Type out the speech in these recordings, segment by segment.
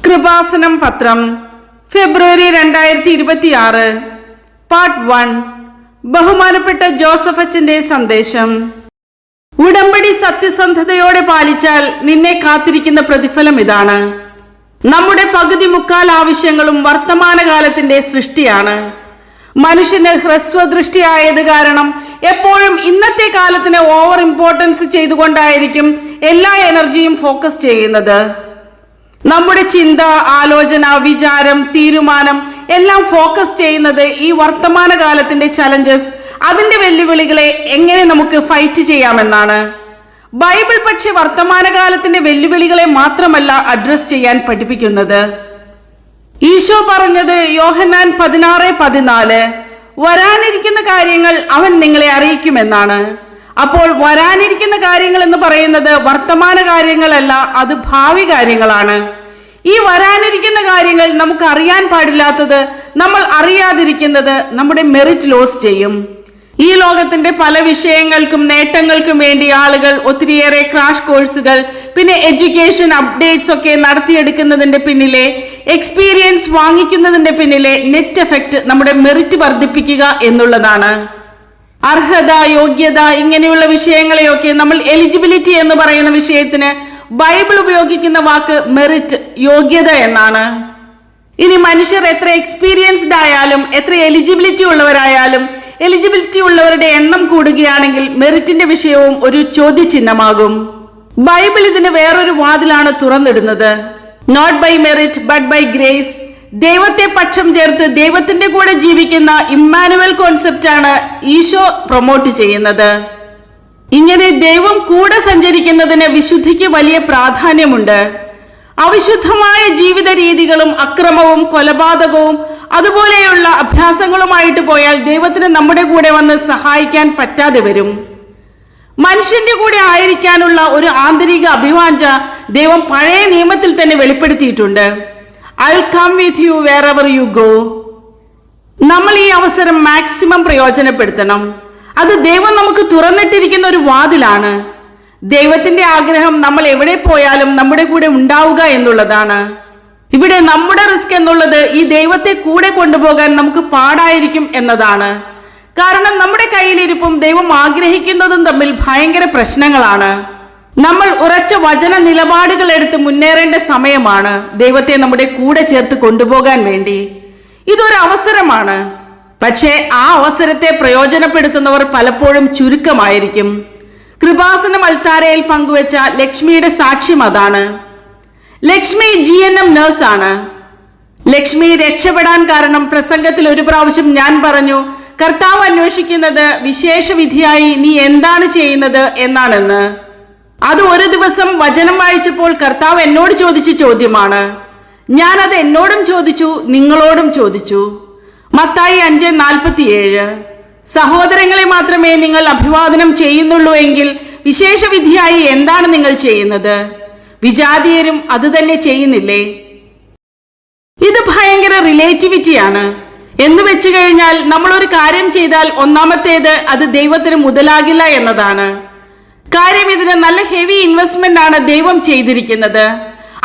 കൃപാസനം പത്രം ഫെബ്രുവരി 2026 പാർട്ട് 1. ബഹുമാനപ്പെട്ട ജോസഫ് അച്ഛന്റെ സന്ദേശം. ഉടമ്പടി സത്യസന്ധതയോടെ പാലിച്ചാൽ നിന്നെ കാത്തിരിക്കുന്ന പ്രതിഫലം ഇതാണ്. നമ്മുടെ പകുതി മുക്കാൽ ആവശ്യങ്ങളും വർത്തമാനകാലത്തിന്റെ സൃഷ്ടിയാണ്. മനുഷ്യന് ഹ്രസ്വദൃഷ്ടി ആയത് കാരണം എപ്പോഴും ഇന്നത്തെ കാലത്തിന് ഓവർ ഇമ്പോർട്ടൻസ് ചെയ്തുകൊണ്ടായിരിക്കും എല്ലാ എനർജിയും ഫോക്കസ് ചെയ്യുന്നത്. നമ്മുടെ ചിന്ത, ആലോചന, വിചാരം, തീരുമാനം എല്ലാം ഫോക്കസ് ചെയ്യുന്നത് ഈ വർത്തമാനകാലത്തിന്റെ ചലഞ്ചസ്, അതിന്റെ വെല്ലുവിളികളെ എങ്ങനെ നമുക്ക് ഫൈറ്റ് ചെയ്യാമെന്നാണ്. ബൈബിൾ പക്ഷെ വർത്തമാനകാലത്തിന്റെ വെല്ലുവിളികളെ മാത്രമല്ല അഡ്രസ് ചെയ്യാൻ പഠിപ്പിക്കുന്നത്. ഈശോ പറഞ്ഞത് യോഹന്നാൻ 16:14 വരാനിരിക്കുന്ന കാര്യങ്ങൾ അവൻ നിങ്ങളെ അറിയിക്കുമെന്നാണ്. അപ്പോൾ വരാനിരിക്കുന്ന കാര്യങ്ങൾ എന്ന് പറയുന്നത് വർത്തമാന കാര്യങ്ങളല്ല, അത് ഭാവി കാര്യങ്ങളാണ്. ഈ വരാനിരിക്കുന്ന കാര്യങ്ങൾ നമുക്ക് അറിയാൻ പാടില്ലാത്തത്, നമ്മൾ അറിയാതിരിക്കുന്നത് നമ്മുടെ മെറിറ്റ് ലോസ് ചെയ്യും. ഈ ലോകത്തിന്റെ പല വിഷയങ്ങൾക്കും നേട്ടങ്ങൾക്കും വേണ്ടി ആളുകൾ ഒത്തിരിയേറെ ക്രാഷ് കോഴ്സുകൾ, പിന്നെ എഡ്യൂക്കേഷൻ അപ്ഡേറ്റ്സ് ഒക്കെ നടത്തിയെടുക്കുന്നതിന്റെ പിന്നിലെ, എക്സ്പീരിയൻസ് വാങ്ങിക്കുന്നതിന്റെ പിന്നിലെ നെറ്റ് എഫക്റ്റ് നമ്മുടെ മെറിറ്റ് വർദ്ധിപ്പിക്കുക എന്നുള്ളതാണ്. അർഹത, യോഗ്യത ഇങ്ങനെയുള്ള വിഷയങ്ങളെയൊക്കെ നമ്മൾ എലിജിബിലിറ്റി എന്ന് പറയുന്ന വിഷയത്തിന് ബൈബിൾ ഉപയോഗിക്കുന്ന വാക്ക് മെറിറ്റ്, യോഗ്യത എന്നാണ്. ഇനി മനുഷ്യർ എത്ര എക്സ്പീരിയൻസ്ഡ് ആയാലും എത്ര എലിജിബിലിറ്റി ഉള്ളവരായാലും എലിജിബിലിറ്റി ഉള്ളവരുടെ എണ്ണം കൂടുകയാണെങ്കിൽ മെറിറ്റിന്റെ വിഷയവും ഒരു ചോദ്യചിഹ്നമാകും. ബൈബിൾ ഇതിന് വേറൊരു വാതിലാണ് തുറന്നിടുന്നത്. Not by merit but by grace. ദൈവത്തെ പക്ഷം ചേർത്ത് ദൈവത്തിന്റെ കൂടെ ജീവിക്കുന്ന ഇമ്മാനുവൽ കോൺസെപ്റ്റ് ആണ് ഈശോ പ്രൊമോട്ട് ചെയ്യുന്നത്. ഇങ്ങനെ ദൈവം കൂടെ സഞ്ചരിക്കുന്നതിന് വിശുദ്ധിക്ക് വലിയ പ്രാധാന്യമുണ്ട്. അവിശുദ്ധമായ ജീവിത രീതികളും അക്രമവും കൊലപാതകവും അതുപോലെയുള്ള അഭ്യാസങ്ങളുമായിട്ട് പോയാൽ ദൈവത്തിന് നമ്മുടെ കൂടെ വന്ന് സഹായിക്കാൻ പറ്റാതെ വരും. മനുഷ്യന്റെ കൂടെ ആയിരിക്കാനുള്ള ഒരു ആന്തരിക അഭിവാഞ്ച ദൈവം പഴയ നിയമത്തിൽ തന്നെ വെളിപ്പെടുത്തിയിട്ടുണ്ട്. I'll come with you wherever you go. നമ്മൾ ഈ അവസരം മാക്സിമം പ്രയോജനപ്പെടുത്തണം. അത് ദൈവം നമുക്ക് തുറന്നിട്ടിരിക്കുന്ന ഒരു വാതിലാണ്. ദൈവത്തിന്റെ ആഗ്രഹം നമ്മൾ എവിടെ പോയാലും നമ്മുടെ കൂടെ ഉണ്ടാവുക എന്നുള്ളതാണ്. ഇവിടെ നമ്മുടെ റിസ്ക് എന്നുള്ളത് ഈ ദൈവത്തെ കൂടെ കൊണ്ടുപോകാൻ നമുക്ക് പാടായിരിക്കും എന്നതാണ്. കാരണം നമ്മുടെ കയ്യിലിരിപ്പും ദൈവം ആഗ്രഹിക്കുന്നതും തമ്മിൽ ഭയങ്കര പ്രശ്നങ്ങളാണ്. നമ്മൾ ഉറച്ച വചന നിലപാടുകൾ എടുത്ത് മുന്നേറേണ്ട സമയമാണ് ദൈവത്തെ നമ്മുടെ കൂടെ ചേർത്ത് കൊണ്ടുപോകാൻ വേണ്ടി. ഇതൊരു അവസരമാണ്. പക്ഷേ ആ അവസരത്തെ പ്രയോജനപ്പെടുത്തുന്നവർ പലപ്പോഴും ചുരുക്കമായിരിക്കും. കൃപാസനം അൾത്താരയിൽ പങ്കുവെച്ച ലക്ഷ്മിയുടെ സാക്ഷ്യം അതാണ്. ലക്ഷ്മി GNM നേഴ്സാണ്. ലക്ഷ്മി രക്ഷപ്പെടാൻ കാരണം പ്രസംഗത്തിൽ ഒരു പ്രാവശ്യം ഞാൻ പറഞ്ഞു, കർത്താവ് അന്വേഷിക്കുന്നത് വിശേഷ വിധിയായി നീ എന്താണ് ചെയ്യുന്നത് എന്നാണെന്ന്. അത് ഒരു ദിവസം വചനം വായിച്ചപ്പോൾ കർത്താവ് എന്നോട് ചോദിച്ച ചോദ്യമാണ്. ഞാനത് എന്നോടും ചോദിച്ചു, നിങ്ങളോടും ചോദിച്ചു. മത്തായി 5:47 സഹോദരങ്ങളെ മാത്രമേ നിങ്ങൾ അഭിവാദനം ചെയ്യുന്നുള്ളൂ എങ്കിൽ വിശേഷ വിധിയായി എന്താണ് നിങ്ങൾ ചെയ്യുന്നത്? വിജാതീയരും അത് തന്നെ ചെയ്യുന്നില്ലേ? ഇത് ഭയങ്കര റിലേറ്റിവിറ്റിയാണ്. എന്ന് വെച്ച് കഴിഞ്ഞാൽ നമ്മൾ ഒരു കാര്യം ചെയ്താൽ ഒന്നാമത്തേത് അത് ദൈവത്തിന് മുതലാകില്ല എന്നതാണ്. കാര്യം ഇതിന് നല്ല ഹെവി ഇൻവെസ്റ്റ്മെന്റ് ആണ് ദൈവം ചെയ്തിരിക്കുന്നത്.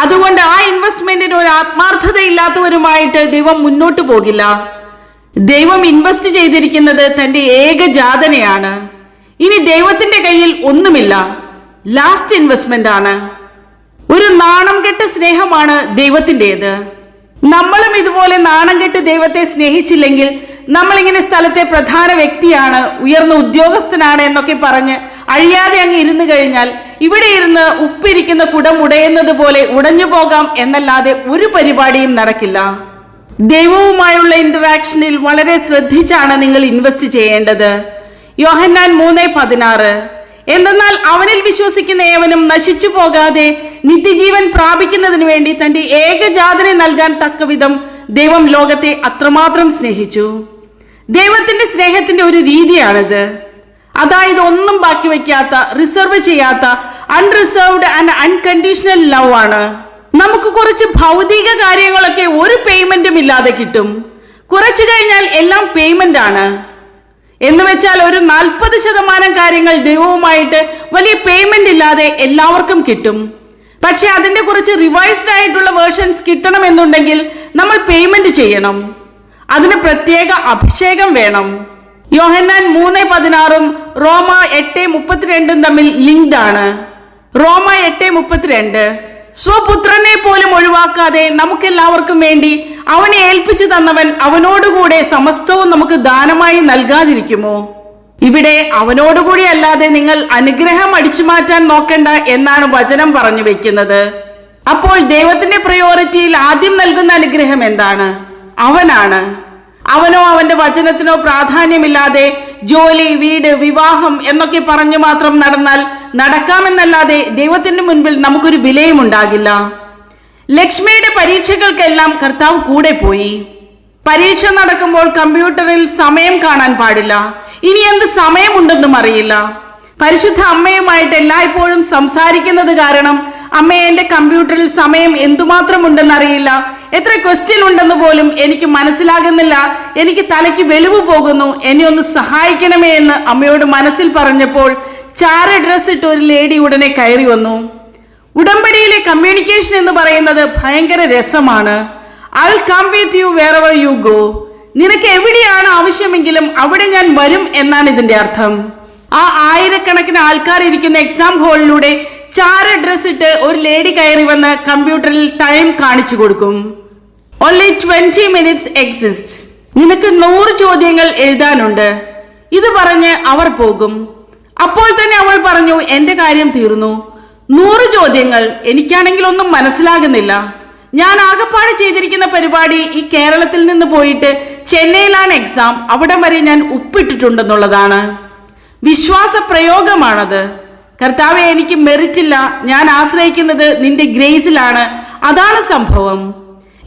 അതുകൊണ്ട് ആ ഇൻവെസ്റ്റ്മെന്റിന് ഒരു ആത്മാർത്ഥത ഇല്ലാത്തവരുമായിട്ട് ദൈവം മുന്നോട്ട് പോകില്ല. ദൈവം ഇൻവെസ്റ്റ് ചെയ്തിരിക്കുന്നത് തന്റെ ഏകജാതനെയാണ്. ഇനി ദൈവത്തിന്റെ കയ്യിൽ ഒന്നുമില്ല, ലാസ്റ്റ് ഇൻവെസ്റ്റ്മെന്റ് ആണ്. ഒരു നാണം കെട്ട സ്നേഹമാണ് ദൈവത്തിൻ്റെത്. നമ്മളും ഇതുപോലെ നാണം കെട്ട് ദൈവത്തെ സ്നേഹിച്ചില്ലെങ്കിൽ നമ്മളിങ്ങനെ സ്ഥലത്തെ പ്രധാന വ്യക്തിയാണ്, ഉയർന്ന ഉദ്യോഗസ്ഥനാണ് എന്നൊക്കെ പറഞ്ഞ് അഴിയാതെ അങ്ങ് ഇരുന്നു കഴിഞ്ഞാൽ ഇവിടെ ഇരുന്ന് ഉപ്പിരിക്കുന്ന കുടം ഉടയുന്നത് പോലെ ഉടഞ്ഞു പോകാം എന്നല്ലാതെ ഒരു പരിപാടിയും നടക്കില്ല. ദൈവവുമായുള്ള ഇന്ററാക്ഷനിൽ വളരെ ശ്രദ്ധിച്ചാണ് നിങ്ങൾ ഇൻവെസ്റ്റ് ചെയ്യേണ്ടത്. യോഹന്നാൻ 3:16 എന്തെന്നാൽ അവനിൽ വിശ്വസിക്കുന്ന ഏവനും നശിച്ചു പോകാതെ നിത്യജീവൻ പ്രാപിക്കുന്നതിന് വേണ്ടി തന്റെ ഏകജാതനെ നൽകാൻ തക്കവിധം ദൈവം ലോകത്തെ അത്രമാത്രം സ്നേഹിച്ചു. ദൈവത്തിന്റെ സ്നേഹത്തിന്റെ ഒരു രീതിയാണിത്. അതായത് ഒന്നും ബാക്കി വയ്ക്കാത്ത, റിസർവ് ചെയ്യാത്ത, അൺറിസർവ്ഡ് ആൻഡ് അൺകണ്ടീഷണൽ ലവ് ആണ്. നമുക്ക് കുറച്ച് ഭൗതിക കാര്യങ്ങളൊക്കെ ഒരു പേയ്മെന്റും ഇല്ലാതെ കിട്ടും. കുറച്ചു കഴിഞ്ഞാൽ എല്ലാം പേയ്മെന്റ് ആണ്. എന്ന് വെച്ചാൽ ഒരു 40% കാര്യങ്ങൾ ദൈവവുമായിട്ട് വലിയ പേയ്മെന്റ് ഇല്ലാതെ എല്ലാവർക്കും കിട്ടും. പക്ഷെ അതിന്റെ കുറച്ച് റിവൈസ്ഡ് ആയിട്ടുള്ള വേർഷൻസ് കിട്ടണമെന്നുണ്ടെങ്കിൽ നമ്മൾ പേയ്മെന്റ് ചെയ്യണം. അതിന് പ്രത്യേക അഭിഷേകം വേണം. യോഹന്നാൻ 3:16 റോമ 8:32 തമ്മിൽ ലിങ്ക്ഡ് ആണ്. റോമ 8:32 സ്വപുത്രനെ പോലും ഒഴിവാക്കാതെ നമുക്കെല്ലാവർക്കും വേണ്ടി അവനെ ഏൽപ്പിച്ചു തന്നവൻ അവനോടുകൂടെ സമസ്തവും നമുക്ക് ദാനമായി നൽകാതിരിക്കുമോ? ഇവിടെ അവനോടുകൂടി അല്ലാതെ നിങ്ങൾ അനുഗ്രഹം അടിച്ചു മാറ്റാൻ നോക്കണ്ട എന്നാണ് വചനം പറഞ്ഞു വെക്കുന്നത്. അപ്പോൾ ദൈവത്തിന്റെ പ്രയോറിറ്റിയിൽ ആദ്യം നൽകുന്ന അനുഗ്രഹം എന്താണ്? അവനാണ്. അവനോ അവന്റെ വചനത്തിനോ പ്രാധാന്യമില്ലാതെ ജോലി, വീട്, വിവാഹം എന്നൊക്കെ പറഞ്ഞു മാത്രം നടന്നാൽ നടക്കാമെന്നല്ലാതെ ദൈവത്തിന്റെ മുൻപിൽ നമുക്കൊരു വിലയും ഉണ്ടാകില്ല. ലക്ഷ്മിയുടെ പരീക്ഷകൾക്കെല്ലാം കർത്താവ് കൂടെ പോയി. പരീക്ഷ നടക്കുമ്പോൾ കമ്പ്യൂട്ടറിൽ സമയം കാണാൻ പാടില്ല. ഇനി എന്ത് സമയമുണ്ടെന്നും അറിയില്ല. പരിശുദ്ധ അമ്മയുമായിട്ട് എല്ലായ്പ്പോഴും സംസാരിക്കുന്നത് കാരണം അമ്മ എന്റെ കമ്പ്യൂട്ടറിൽ സമയം എന്തുമാത്രം ഉണ്ടെന്നറിയില്ല, എത്ര ക്വസ്റ്റ്യൻ ഉണ്ടെന്ന് പോലും എനിക്ക് മനസ്സിലാകുന്നില്ല, എനിക്ക് തലയ്ക്ക് വെളിവ് പോകുന്നു, എന്നെ ഒന്ന് സഹായിക്കണമേ എന്ന് അമ്മയോട് മനസ്സിൽ പറഞ്ഞപ്പോൾ ചാര ഡ്രസ് ഇട്ട് ഒരു ലേഡി ഉടനെ കയറി വന്നു. ഉടമ്പടിയിലെ കമ്മ്യൂണിക്കേഷൻ എന്ന് പറയുന്നത് ഭയങ്കര രസമാണ്. I will come with you wherever you go. നിനക്ക് എവിടെയാണ് ആവശ്യമെങ്കിലും അവിടെ ഞാൻ വരും എന്നാണ് ഇതിന്റെ അർത്ഥം. ആ ആയിരക്കണക്കിന് ആൾക്കാർ ഇരിക്കുന്ന എക്സാം ഹാളിലൂടെ ചാര ഡ്രസ് ഇട്ട് ഒരു ലേഡി കയറി വന്ന് കമ്പ്യൂട്ടറിൽ ടൈം കാണിച്ചു കൊടുക്കും. Only 20 minutes exist. നിനക്ക് 100 ചോദ്യങ്ങൾ എഴുതാനുണ്ട്. ഇത് പറഞ്ഞ് അവർ പോകും. അപ്പോൾ തന്നെ അവൾ പറഞ്ഞു, എന്റെ കാര്യം തീർന്നു. 100 ചോദ്യങ്ങൾ, എനിക്കാണെങ്കിൽ ഒന്നും മനസ്സിലാകുന്നില്ല. ഞാൻ ആകപ്പാട് ചെയ്തിരിക്കുന്ന പരിപാടി ഈ കേരളത്തിൽ നിന്ന് പോയിട്ട് ചെന്നൈയിലാണ് എക്സാം, അവിടം വരെ ഞാൻ ഉപ്പിട്ടിട്ടുണ്ടെന്നുള്ളതാണ്. വിശ്വാസ പ്രയോഗമാണത്. കർത്താവെ, എനിക്ക് മെറിറ്റ് ഇല്ല, ഞാൻ ആശ്രയിക്കുന്നത് നിന്റെ ഗ്രേസിലാണ്. അതാണ് സംഭവം.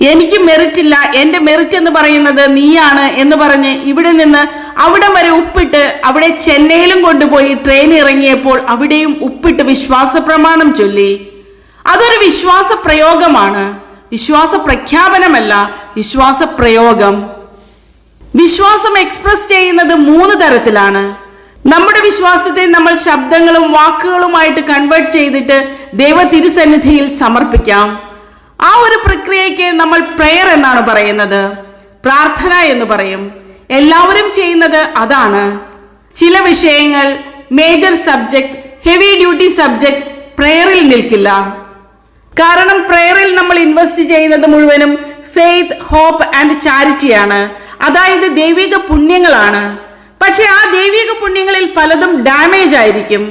എനിക്ക് മെറിറ്റ് ഇല്ല, എന്റെ മെറിറ്റ് എന്ന് പറയുന്നത് നീയാണ് എന്ന് പറഞ്ഞ് ഇവിടെ നിന്ന് അവിടം വരെ ഉപ്പിട്ട് അവിടെ ചെന്നൈയിലും കൊണ്ടുപോയി ട്രെയിൻ ഇറങ്ങിയപ്പോൾ അവിടെയും ഉപ്പിട്ട് വിശ്വാസ പ്രമാണം ചൊല്ലി. അതൊരു വിശ്വാസ പ്രയോഗമാണ്, വിശ്വാസ പ്രഖ്യാപനമല്ല, വിശ്വാസ പ്രയോഗം. വിശ്വാസം എക്സ്പ്രസ് ചെയ്യുന്നത് 3 തരത്തിലാണ്. നമ്മുടെ വിശ്വാസത്തെ നമ്മൾ ശബ്ദങ്ങളും വാക്കുകളുമായിട്ട് കൺവേർട്ട് ചെയ്തിട്ട് ദൈവ തിരുസന്നിധിയിൽ സമർപ്പിക്കാം. ആ ഒരു പ്രക്രിയയ്ക്ക് നമ്മൾ പ്രെയർ എന്നാണ് പറയുന്നത്, പ്രാർത്ഥന എന്ന് പറയും. എല്ലാവരും ചെയ്യുന്നത് അതാണ്. ചില വിഷയങ്ങൾ, major subject, heavy duty subject പ്രെയറിൽ നിൽക്കില്ല. കാരണം പ്രെയറിൽ നമ്മൾ ഇൻവെസ്റ്റ് ചെയ്യുന്നത് മുഴുവനും ഫെയ്ത്ത്, ഹോപ്പ് ആൻഡ് ചാരിറ്റിയാണ്. അതായത് ദൈവിക പുണ്യങ്ങളാണ്. പക്ഷെ ആ ദൈവിക പുണ്യങ്ങളിൽ പലതും ഡാമേജ് ആയിരിക്കും.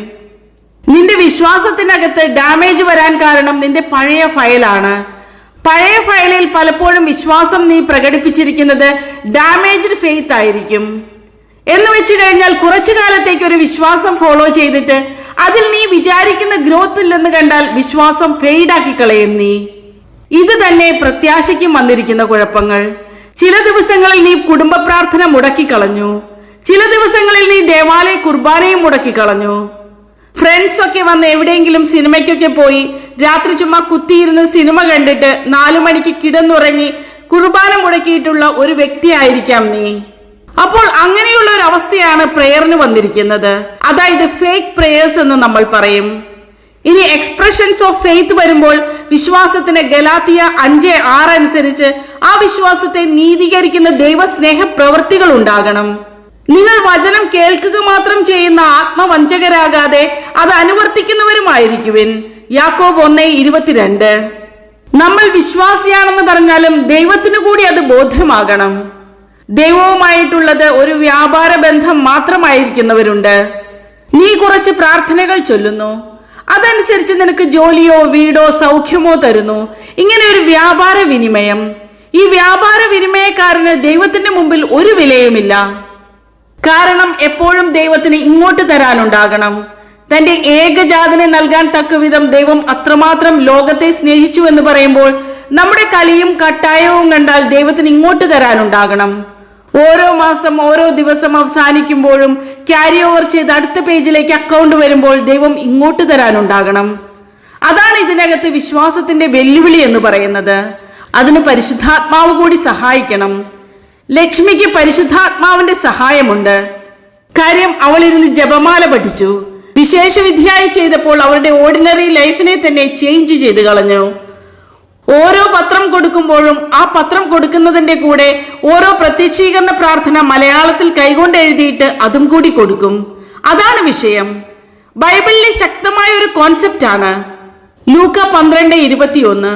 നിന്റെ വിശ്വാസത്തിനകത്ത് ഡാമേജ് വരാൻ കാരണം നിന്റെ പഴയ ഫയലാണ്. പഴയ ഫയലിൽ പലപ്പോഴും വിശ്വാസം നീ പ്രകടിപ്പിച്ചിരിക്കുന്നത് ഡാമേജ്ഡ് ഫെയ്ത്ത് ആയിരിക്കും. എന്ന് വെച്ച് കഴിഞ്ഞാൽ കുറച്ചു കാലത്തേക്ക് ഒരു വിശ്വാസം ഫോളോ ചെയ്തിട്ട് അതിൽ നീ വിചാരിക്കുന്ന ഗ്രോത്ത് ഇല്ലെന്ന് കണ്ടാൽ വിശ്വാസം ഫെയ്ഡാക്കി കളയും നീ. ഇത് തന്നെ പ്രത്യാശയ്ക്കും വന്നിരിക്കുന്ന കുഴപ്പങ്ങൾ. ചില ദിവസങ്ങളിൽ നീ കുടുംബ പ്രാർത്ഥന മുടക്കിക്കളഞ്ഞു. ചില ദിവസങ്ങളിൽ നീ ദേവാലയ കുർബാനയും മുടക്കിക്കളഞ്ഞു. ഫ്രണ്ട്സ് ഒക്കെ വന്ന് എവിടെയെങ്കിലും സിനിമയ്ക്കൊക്കെ പോയി രാത്രി ചുമ്മാ കുത്തിയിരുന്ന് സിനിമ കണ്ടിട്ട് 4 മണിക്ക് കിടന്നുറങ്ങി കുർബാന മുടക്കിയിട്ടുള്ള ഒരു വ്യക്തിയായിരിക്കാം നീ. അപ്പോൾ അങ്ങനെയുള്ള ഒരു അവസ്ഥയാണ് പ്രെയറിന് വന്നിരിക്കുന്നത്. അതായത് ഫേക്ക് പ്രേയേഴ്സ് എന്ന് നമ്മൾ പറയും. ഇനി എക്സ്പ്രഷൻസ് ഓഫ് ഫെയ്ത്ത് വരുമ്പോൾ വിശ്വാസത്തിന് ഗലാത്തിയ 5:6 അനുസരിച്ച് ആ വിശ്വാസത്തെ നീതീകരിക്കുന്ന ദൈവസ്നേഹ പ്രവൃത്തികൾ ഉണ്ടാകണം. നിങ്ങൾ വചനം കേൾക്കുക മാത്രം ചെയ്യുന്ന ആത്മവഞ്ചകരാകാതെ അത് അനുവർത്തിക്കുന്നവരുമായിരിക്കുവിൻ. യാക്കോബ് 1:22. നമ്മൾ വിശ്വാസിയാണെന്ന് പറഞ്ഞാലും ദൈവത്തിനു കൂടി അത് ബോധ്യമാകണം. ദൈവവുമായിട്ടുള്ളത് ഒരു വ്യാപാര ബന്ധം മാത്രമായിരിക്കുന്നവരുണ്ട്. നീ കുറച്ച് പ്രാർത്ഥനകൾ ചൊല്ലുന്നു, അതനുസരിച്ച് നിനക്ക് ജോലിയോ വീടോ സൗഖ്യമോ തരുന്നു. ഇങ്ങനെ ഒരു വ്യാപാര വിനിമയം. ഈ വ്യാപാര വിനിമയക്കാരന് ദൈവത്തിന്റെ മുമ്പിൽ ഒരു വിലയുമില്ല. കാരണം എപ്പോഴും ദൈവത്തിന് ഇങ്ങോട്ട് തരാനുണ്ടാകണം. തന്റെ ഏകജാതനെ നൽകാൻ തക്കവിധം ദൈവം അത്രമാത്രം ലോകത്തെ സ്നേഹിച്ചു എന്ന് പറയുമ്പോൾ നമ്മുടെ കളിയും കട്ടായവും കണ്ടാൽ ദൈവത്തിന് ഇങ്ങോട്ട് തരാനുണ്ടാകണം. ഓരോ മാസം ഓരോ ദിവസം അവസാനിക്കുമ്പോഴും ക്യാരി ഓവർ ചെയ്ത് അടുത്ത പേജിലേക്ക് അക്കൗണ്ട് വരുമ്പോൾ ദൈവം ഇങ്ങോട്ട് തരാനുണ്ടാകണം. അതാണ് ഇതിനകത്ത് വിശ്വാസത്തിന്റെ വെല്ലുവിളി എന്ന് പറയുന്നത്. അതിന് പരിശുദ്ധാത്മാവ് കൂടി സഹായിക്കണം. ലക്ഷ്മിക്ക് പരിശുദ്ധാത്മാവിന്റെ സഹായമുണ്ട്. കാര്യം അവൾ ഇരുന്ന് ജപമാല പഠിച്ചു. വിശേഷവിധിയായി ചെയ്തപ്പോൾ അവരുടെ ഓർഡിനറി ലൈഫിനെ തന്നെ ചേഞ്ച് ചെയ്ത് കളഞ്ഞു. ഓരോ പത്രം കൊടുക്കുമ്പോഴും ആ പത്രം കൊടുക്കുന്നതിന്റെ കൂടെ ഓരോ പ്രത്യക്ഷീകരണ പ്രാർത്ഥന മലയാളത്തിൽ കൈകൊണ്ട് എഴുതിയിട്ട് അതും കൂടി കൊടുക്കും. അതാണ് വിഷയം. ബൈബിളിലെ ശക്തമായ ഒരു കോൺസെപ്റ്റ് ആണ്. ലൂക്ക 12:21.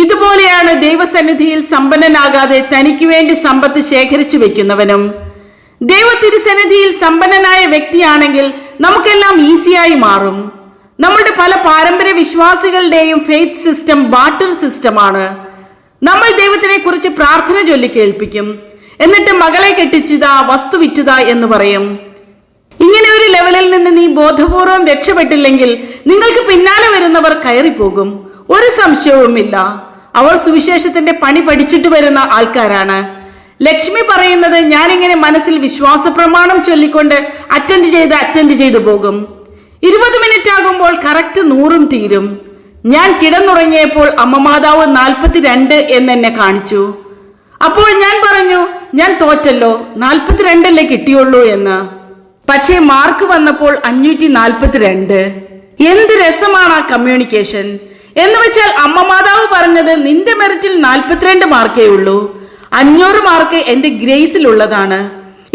ഇതുപോലെയാണ് ദൈവസന്നിധിയിൽ സമ്പന്നനാകാതെ തനിക്ക് വേണ്ടി സമ്പത്ത് ശേഖരിച്ചു വെക്കുന്നവനും. ദൈവ തിരുസന്നിധിയിൽ സമ്പന്നനായ വ്യക്തിയാണെങ്കിൽ നമുക്കെല്ലാം ഈസിയായി മാറും. നമ്മളുടെ പല പാരമ്പര്യ വിശ്വാസികളുടെയും ഫെയ്ത്ത് സിസ്റ്റം ബാർട്ടർ സിസ്റ്റമാണ്. നമ്മൾ ദൈവത്തിനെ കുറിച്ച് പ്രാർത്ഥന ചൊല്ലി കേൾപ്പിക്കും, എന്നിട്ട് മകളെ കെട്ടിച്ചതാ, വസ്തു വിറ്റുതാ എന്ന് പറയും. ഇങ്ങനെ ഒരു ലെവലിൽ നിന്ന് നീ ബോധപൂർവം രക്ഷപ്പെട്ടില്ലെങ്കിൽ നിങ്ങൾക്ക് പിന്നാലെ വരുന്നവർ കയറിപ്പോകും. ഒരു സംശയവുമില്ല, അവർ സുവിശേഷത്തിന്റെ പണി പഠിച്ചിട്ട് വരുന്ന ആൾക്കാരാണ്. ലക്ഷ്മി പറയുന്നത് ഞാനിങ്ങനെ മനസ്സിൽ വിശ്വാസ പ്രമാണം ചൊല്ലിക്കൊണ്ട് അറ്റൻഡ് ചെയ്ത് പോകും. 20 മിനിറ്റ് ആകുമ്പോൾ കറക്റ്റ് 100 തീരും. ഞാൻ കിടന്നുറങ്ങിയപ്പോൾ അമ്മ മാതാവ് 42 എന്നെന്നെ കാണിച്ചു. അപ്പോൾ ഞാൻ പറഞ്ഞു, ഞാൻ തോറ്റല്ലോ, 42 കിട്ടിയുള്ളൂ എന്ന്. പക്ഷേ മാർക്ക് വന്നപ്പോൾ 542. എന്ത് രസമാണ് ആ കമ്മ്യൂണിക്കേഷൻ. എന്ന് വെച്ചാൽ അമ്മ മാതാവ് പറഞ്ഞത് നിന്റെ മെറിറ്റിൽ 42 മാർക്കേ ഉള്ളൂ, 500 മാർക്ക് എന്റെ ഗ്രേസിലുള്ളതാണ്.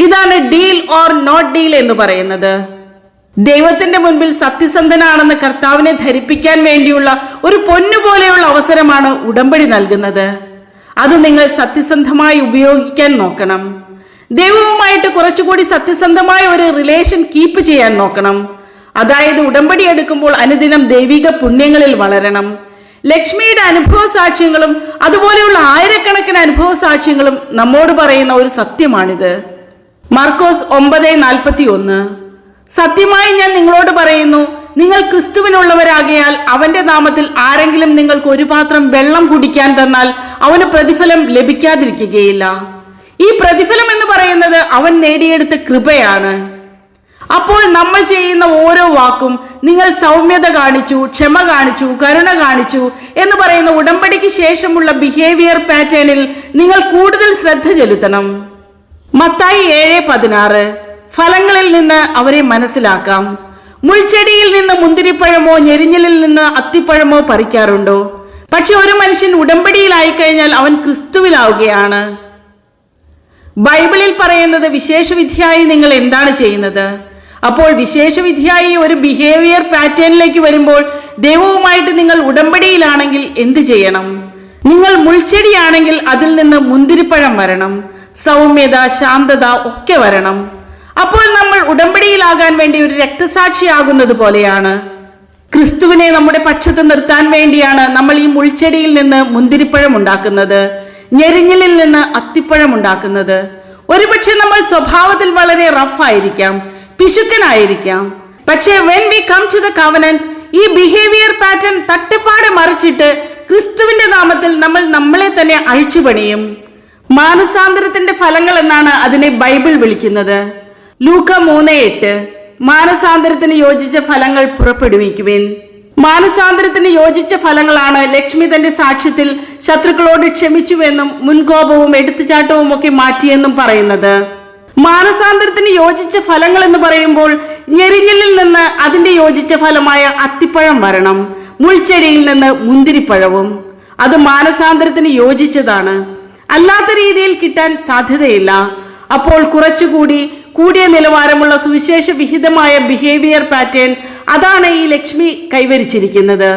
ഇതാണ് ഡീൽ ഓർ നോട്ട് ഡീൽ എന്ന് പറയുന്നത്. ദൈവത്തിന്റെ മുൻപിൽ സത്യസന്ധനാണെന്ന് കർത്താവിനെ ധരിപ്പിക്കാൻ വേണ്ടിയുള്ള ഒരു പൊന്നുപോലെയുള്ള അവസരമാണ് ഉടമ്പടി നൽകുന്നത്. അത് നിങ്ങൾ സത്യസന്ധമായി ഉപയോഗിക്കാൻ നോക്കണം. ദൈവവുമായിട്ട് കുറച്ചുകൂടി സത്യസന്ധമായ ഒരു റിലേഷൻ കീപ്പ് ചെയ്യാൻ നോക്കണം. അതായത് ഉടമ്പടി എടുക്കുമ്പോൾ അനുദിനം ദൈവിക പുണ്യങ്ങളിൽ വളരണം. ലക്ഷ്മിയുടെ അനുഭവ സാക്ഷ്യങ്ങളും അതുപോലെയുള്ള ആയിരക്കണക്കിന് അനുഭവ സാക്ഷ്യങ്ങളും നമ്മോട് പറയുന്ന ഒരു സത്യമാണിത്. മാർക്കോസ് 9:41. സത്യമായി ഞാൻ നിങ്ങളോട് പറയുന്നു, നിങ്ങൾ ക്രിസ്തുവിനുള്ളവരാകയാൽ അവന്റെ നാമത്തിൽ ആരെങ്കിലും നിങ്ങൾക്ക് ഒരു പാത്രം വെള്ളം കുടിക്കാൻ തന്നാൽ അവന് പ്രതിഫലം ലഭിക്കാതിരിക്കുകയില്ല. ഈ പ്രതിഫലം എന്ന് പറയുന്നത് അവൻ നേടിയെടുത്ത കൃപയാണ്. അപ്പോൾ നമ്മൾ ചെയ്യുന്ന ഓരോ വാക്കും നിങ്ങൾ സൗമ്യത കാണിച്ചു, ക്ഷമ കാണിച്ചു, കരുണ കാണിച്ചു എന്ന് പറയുന്ന ഉടമ്പടിക്ക് ശേഷമുള്ള ബിഹേവിയർ പാറ്റേണിൽ നിങ്ങൾ കൂടുതൽ ശ്രദ്ധ ചെലുത്തണം. മത്തായി 7:16. ഫലങ്ങളിൽ നിന്ന് അവരെ മനസ്സിലാക്കാം. മുൾച്ചെടിയിൽ നിന്ന് മുന്തിരിപ്പഴമോ ഞെരിഞ്ഞലിൽ നിന്ന് അത്തിപ്പഴമോ പറിക്കാറുണ്ടോ? പക്ഷെ ഒരു മനുഷ്യൻ ഉടമ്പടിയിലായി കഴിഞ്ഞാൽ അവൻ ക്രിസ്തുവിലാവുകയാണ്. ബൈബിളിൽ പറയുന്നത് വിശേഷവിധിയായി നിങ്ങൾ എന്താണ് ചെയ്യുന്നത്? അപ്പോൾ വിശേഷവിധിയായി ഒരു ബിഹേവിയർ പാറ്റേണിലേക്ക് വരുമ്പോൾ ദൈവവുമായിട്ട് നിങ്ങൾ ഉടമ്പടിയിലാണെങ്കിൽ എന്ത് ചെയ്യണം? നിങ്ങൾ മുൾച്ചെടിയാണെങ്കിൽ അതിൽ നിന്ന് മുന്തിരിപ്പഴം വരണം, സൗമ്യത, ശാന്തത ഒക്കെ വരണം. അപ്പോൾ നമ്മൾ ഉടമ്പടിയിലാകാൻ വേണ്ടി ഒരു രക്തസാക്ഷിയാകുന്നത് പോലെയാണ്. ക്രിസ്തുവിനെ നമ്മുടെ പക്ഷത്ത് നിർത്താൻ വേണ്ടിയാണ് നമ്മൾ ഈ മുൾച്ചെടിയിൽ നിന്ന് മുന്തിരിപ്പഴം ഉണ്ടാക്കുന്നത്, ഞെരിഞ്ഞലിൽ നിന്ന് അത്തിപ്പഴം ഉണ്ടാക്കുന്നത്. ഒരുപക്ഷെ നമ്മൾ സ്വഭാവത്തിൽ വളരെ റഫായിരിക്കാം, പിശുക്കനായിരിക്കാം. പക്ഷേ when we come to the covenant, ഈ ബിഹേവിയർ പാറ്റേൺ തട്ടപ്പാടെ മറിച്ചിട്ട് ക്രിസ്തുവിന്റെ നാമത്തിൽ നമ്മൾ നമ്മളെ തന്നെ അഴിച്ചുപണിയും. മാനസാന്തരത്തിന്റെ ഫലങ്ങൾ എന്നാണ് അതിനെ ബൈബിൾ വിളിക്കുന്നത്. ലൂക്ക 3:8. മാനസാന്തരത്തിന് യോജിച്ച ഫലങ്ങൾ പുറപ്പെടുവിക്കുവിൻ. മാനസാന്തരത്തിന് യോജിച്ച ഫലങ്ങളാണ് ലക്ഷ്മി തന്റെ സാക്ഷ്യത്തിൽ ശത്രുക്കളോട് ക്ഷമിച്ചുവെന്നും മുൻകോപവും എടുത്തുചാട്ടവും ഒക്കെ മാറ്റിയെന്നും പറയുന്നത്. മാനസാന്തരത്തിന് യോജിച്ച ഫലങ്ങൾ എന്ന് പറയുമ്പോൾ ഞെരിഞ്ഞലിൽ നിന്ന് അതിന്റെ യോജിച്ച ഫലമായ അത്തിപ്പഴം വരണം, മുൾച്ചെടിയിൽ നിന്ന് മുന്തിരിപ്പഴവും. അത് മാനസാന്തരത്തിന് യോജിച്ചതാണ്. അല്ലാത്ത രീതിയിൽ കിട്ടാൻ സാധ്യതയില്ല. അപ്പോൾ കൂടിയ നിലവാരമുള്ള സുവിശേഷ വിഹിതമായ ബിഹേവിയർ പാറ്റേൺ അതാണ് ഈ ലക്ഷ്മി കൈവരിച്ചിരിക്കുന്നത്.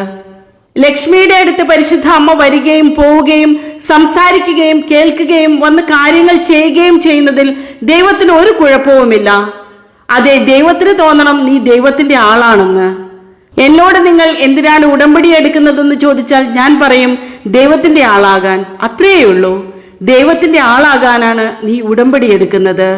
ലക്ഷ്മിയുടെ അടുത്ത് പരിശുദ്ധ അമ്മ വരികയും പോവുകയും സംസാരിക്കുകയും കേൾക്കുകയും വന്ന് കാര്യങ്ങൾ ചെയ്യുകയും ചെയ്യുന്നതിൽ ദൈവത്തിന് ഒരു കുഴപ്പവുമില്ല. അതെ, ദൈവത്തിന് തോന്നണം നീ ദൈവത്തിന്റെ ആളാണെന്ന്. എന്നോട് നിങ്ങൾ എന്തിനാണ് ഉടമ്പടി എടുക്കുന്നതെന്ന് ചോദിച്ചാൽ ഞാൻ പറയും ദൈവത്തിന്റെ ആളാകാൻ. അത്രയേ ഉള്ളൂ. ദൈവത്തിന്റെ ആളാകാനാണ് നീ ഉടമ്പടി എടുക്കുന്നത്.